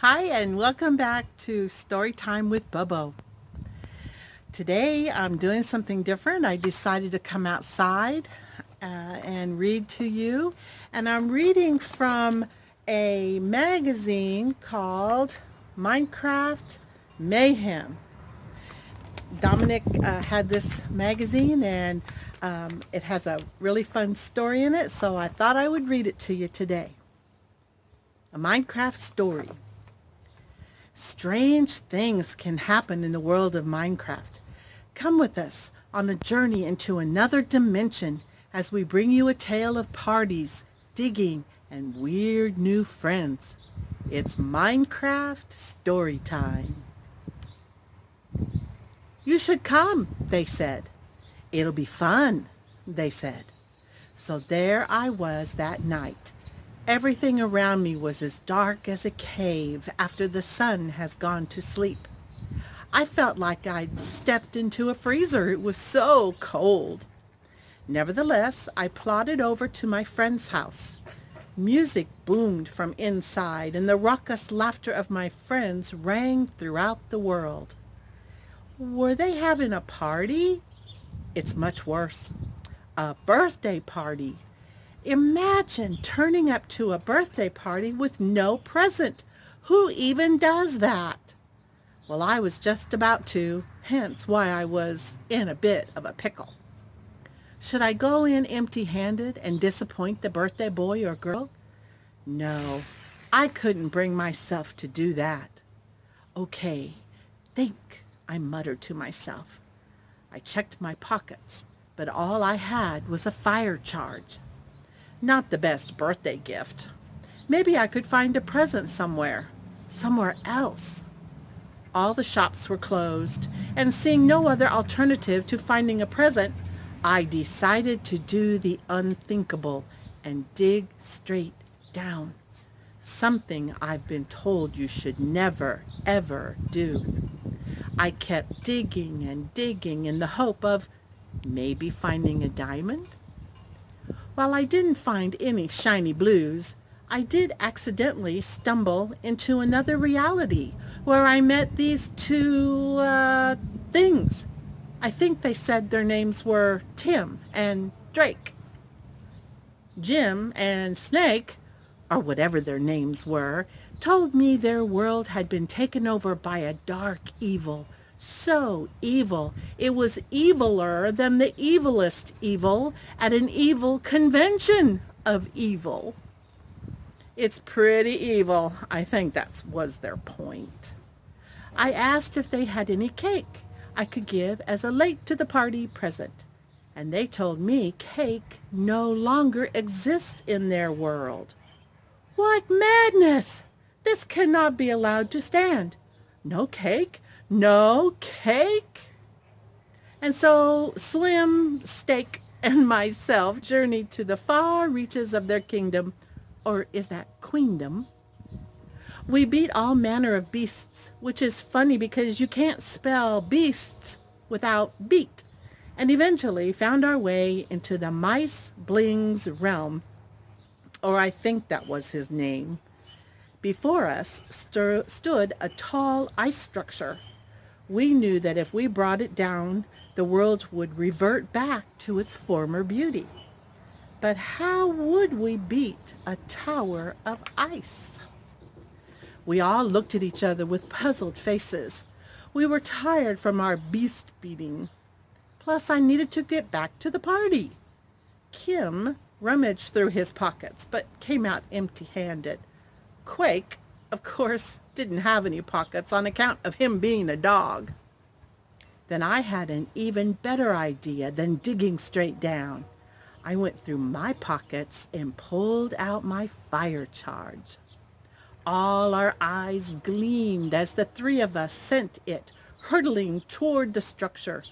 Hi, and welcome back to Story Time with Bubbo. Today I'm doing something different. I decided to come outside and read to you, and I'm reading from a magazine called Minecraft Mayhem. Dominic had this magazine, and it has a really fun story in it, so I thought I would read it to you today. A Minecraft story. Strange things can happen in the world of Minecraft. Come with us on a journey into another dimension as we bring you a tale of parties, digging, and weird new friends. It's Minecraft Story Time. You should come, they said. It'll be fun, they said. So there I was that night. Everything around me was as dark as a cave after the sun has gone to sleep. I felt like I'd stepped into a freezer. It was so cold. Nevertheless, I plodded over to my friend's house. Music boomed from inside, and the raucous laughter of my friends rang throughout the world. Were they having a party? It's much worse. A birthday party. Imagine turning up to a birthday party with no present. Who even does that? Well, I was just about to, hence why I was in a bit of a pickle. Should I go in empty-handed and disappoint the birthday boy or girl? No, I couldn't bring myself to do that. Okay, think, I muttered to myself. I checked my pockets, but all I had was a fire charge. Not the best birthday gift. Maybe I could find a present somewhere else. All the shops were closed, and seeing no other alternative to finding a present, I decided to do the unthinkable and dig straight down. Something I've been told you should never, ever do. I kept digging and digging in the hope of maybe finding a diamond. While I didn't find any shiny blues, I did accidentally stumble into another reality where I met these two things. I think they said their names were Tim and Drake. Jim and Snake, or whatever their names were, told me their world had been taken over by a dark evil. So evil, it was eviler than the evilest evil at an evil convention of evil. It's pretty evil. I think that was their point. I asked if they had any cake I could give as a late to the party present, and they told me cake no longer exists in their world. What madness! This cannot be allowed to stand. No cake? No cake? And so Slim, Steak, and myself journeyed to the far reaches of their kingdom, or is that queendom? We beat all manner of beasts, which is funny because you can't spell beasts without beat, and eventually found our way into the Mice Bling's realm, or I think that was his name. Before us stood a tall ice structure. We knew that if we brought it down, the world would revert back to its former beauty. But how would we beat a tower of ice? We all looked at each other with puzzled faces. We were tired from our beast beating. Plus, I needed to get back to the party. Kim rummaged through his pockets, but came out empty-handed. Quake, of course, didn't have any pockets on account of him being a dog. Then I had an even better idea than digging straight down. I went through my pockets and pulled out my fire charge. All our eyes gleamed as the three of us sent it hurtling toward the structure,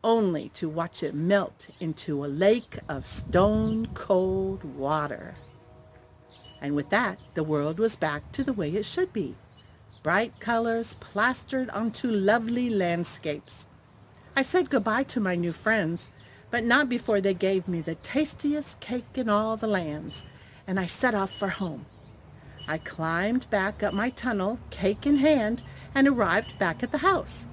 only to watch it melt into a lake of stone-cold water. And with that, the world was back to the way it should be. Bright colors plastered onto lovely landscapes. I said goodbye to my new friends, but not before they gave me the tastiest cake in all the lands, and I set off for home. I climbed back up my tunnel, cake in hand, and arrived back at the house.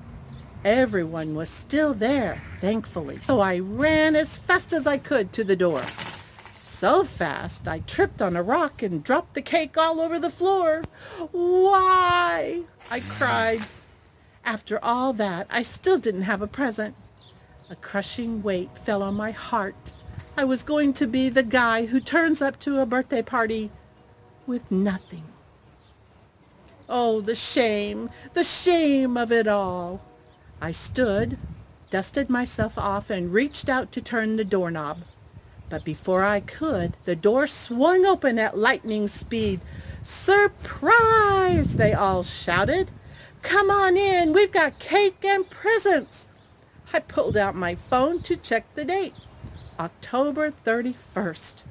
Everyone was still there, thankfully, so I ran as fast as I could to the door. So fast I tripped on a rock and dropped the cake all over the floor. Why? I cried. After all that, I still didn't have a present. A crushing weight fell on my heart. I was going to be the guy who turns up to a birthday party with nothing. Oh, the shame of it all. I stood, dusted myself off, and reached out to turn the doorknob. But before I could, the door swung open at lightning speed. "Surprise!" they all shouted. "Come on in, we've got cake and presents." I pulled out my phone to check the date. October 31st.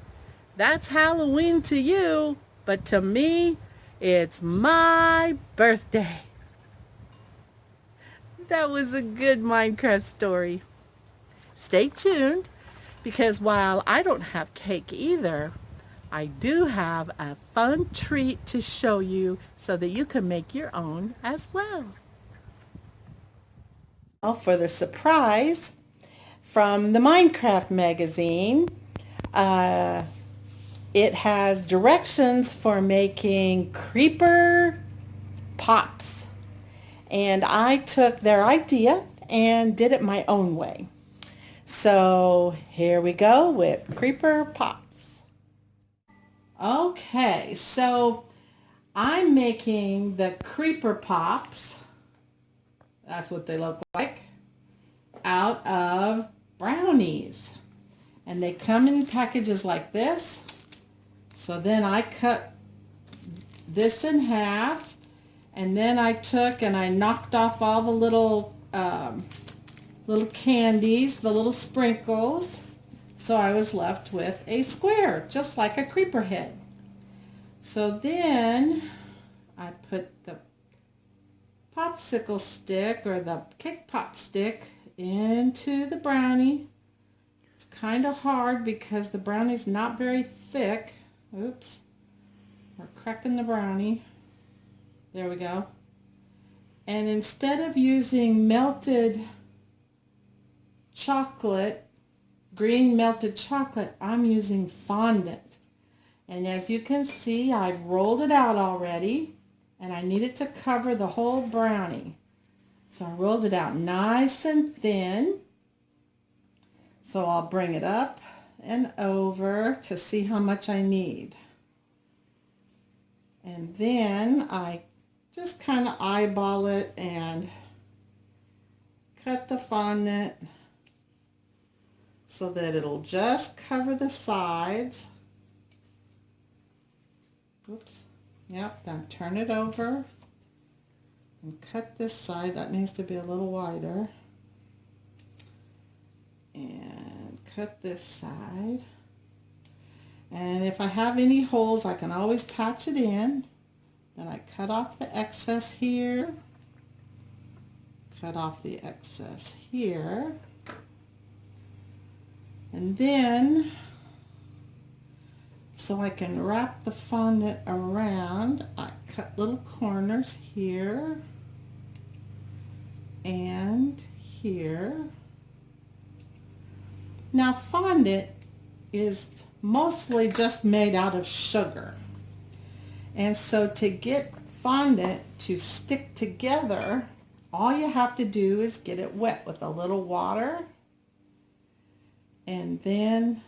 That's Halloween to you, but to me, it's my birthday. That was a good Minecraft story. Stay tuned, because while I don't have cake either, I do have a fun treat to show you so that you can make your own as well. For the surprise from the Minecraft magazine, it has directions for making creeper pops. And I took their idea and did it my own way. So here we go with creeper pops. Okay, so I'm making the creeper pops, that's what they look like, out of brownies. And they come in packages like this. So then I cut this in half, and then I took and I knocked off all the little candies, the little sprinkles. So I was left with a square, just like a creeper head. So then I put the popsicle stick or the cake pop stick into the brownie. It's kind of hard because the brownie's not very thick. Oops, we're cracking the brownie. There we go. And instead of using melted chocolate, green melted chocolate, I'm using fondant. And as you can see, I've rolled it out already, and I need it to cover the whole brownie. So I rolled it out nice and thin. So I'll bring it up and over to see how much I need. And then I just kind of eyeball it and cut the fondant so that it'll just cover the sides. Oops. Yep, then turn it over and cut this side. That needs to be a little wider. And cut this side. And if I have any holes, I can always patch it in. Then I cut off the excess here. Cut off the excess here. And then, so I can wrap the fondant around, I cut little corners here and here. Now fondant is mostly just made out of sugar. And so to get fondant to stick together, all you have to do is get it wet with a little water, and then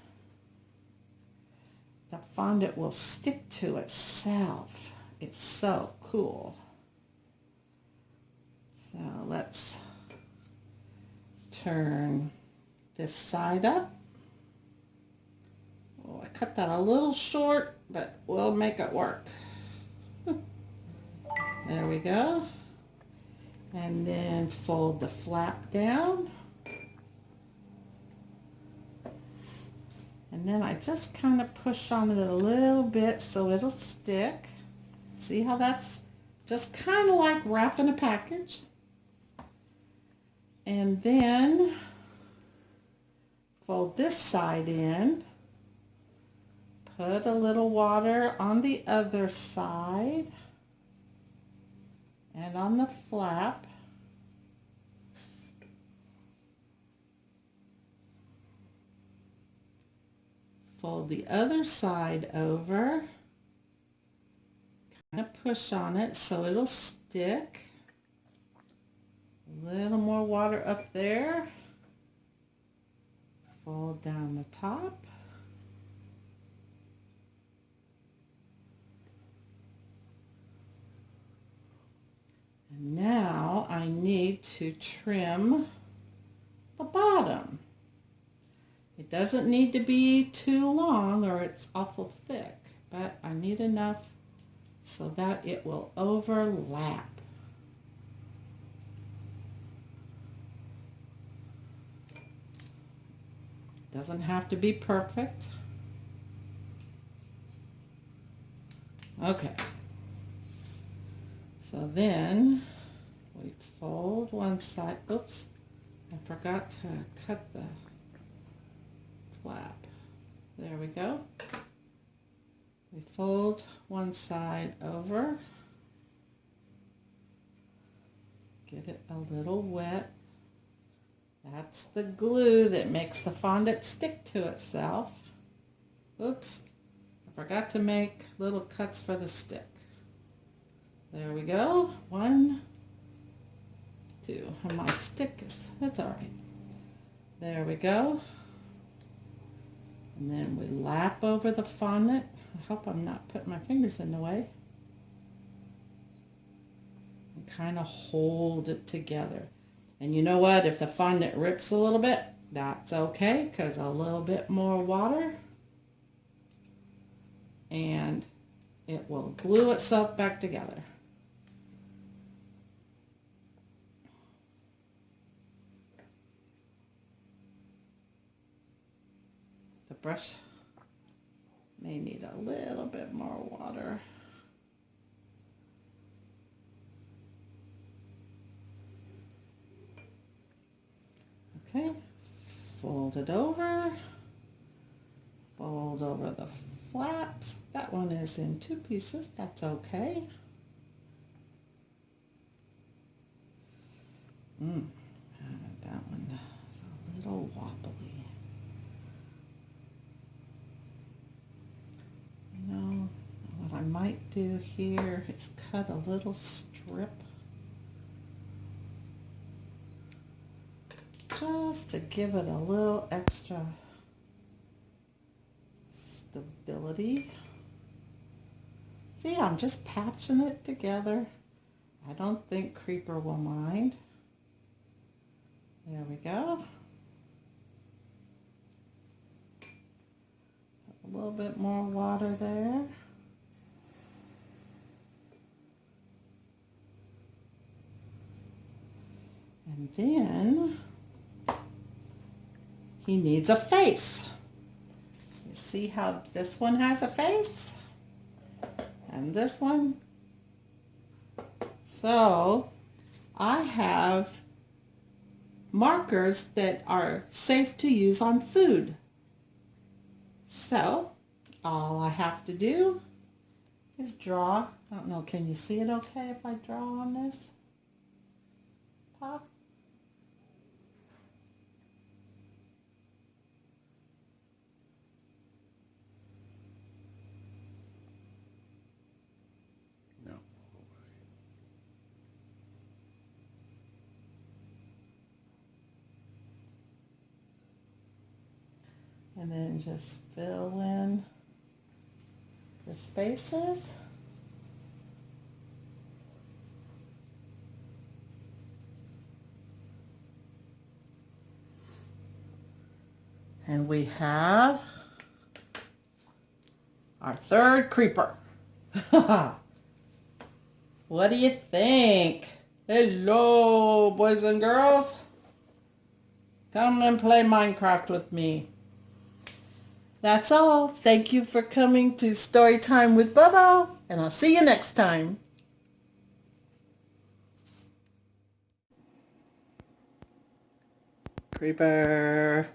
the fondant will stick to itself. It's so cool. So let's turn this side up. Oh, I cut that a little short, but we'll make it work. There we go. And then fold the flap down. And then I just kind of push on it a little bit so it'll stick. See how that's just kind of like wrapping a package. And then fold this side in. put a little water on the other side and on the flap. Fold the other side over. Kind of push on it so it'll stick. A little more water up there. Fold down the top. And now I need to trim the bottom. It doesn't need to be too long or it's awful thick, but I need enough so that it will overlap. Doesn't have to be perfect. Okay. So then we fold one side. Oops, I forgot to cut the flap. There we go. We fold one side over. Get it a little wet. That's the glue that makes the fondant stick to itself. Oops, I forgot to make little cuts for the stick. There we go. 1, 2. And my stick is, that's all right. There we go. And then we lap over the fondant. I hope I'm not putting my fingers in the way. And kind of hold it together. And you know what? If the fondant rips a little bit, that's okay, because a little bit more water and it will glue itself back together. The brush may need a little bit more water. Okay, fold it over, fold over the flaps. That one is in 2 pieces, that's okay. That one is a little wobbly. You know, what I might do here is cut a little strip just to give it a little extra stability. See, I'm just patching it together. I don't think Creeper will mind. There we go. A little bit more water there. And then he needs a face. You see how this one has a face? And this one? So I have markers that are safe to use on food. So all I have to do is draw. I don't know, can you see it okay if I draw on this? Pop. No. And then just fill in the spaces. And we have our third creeper. What do you think? Hello, boys and girls. Come and play Minecraft with me. That's all. Thank you for coming to Storytime with Bobo, and I'll see you next time. Creeper.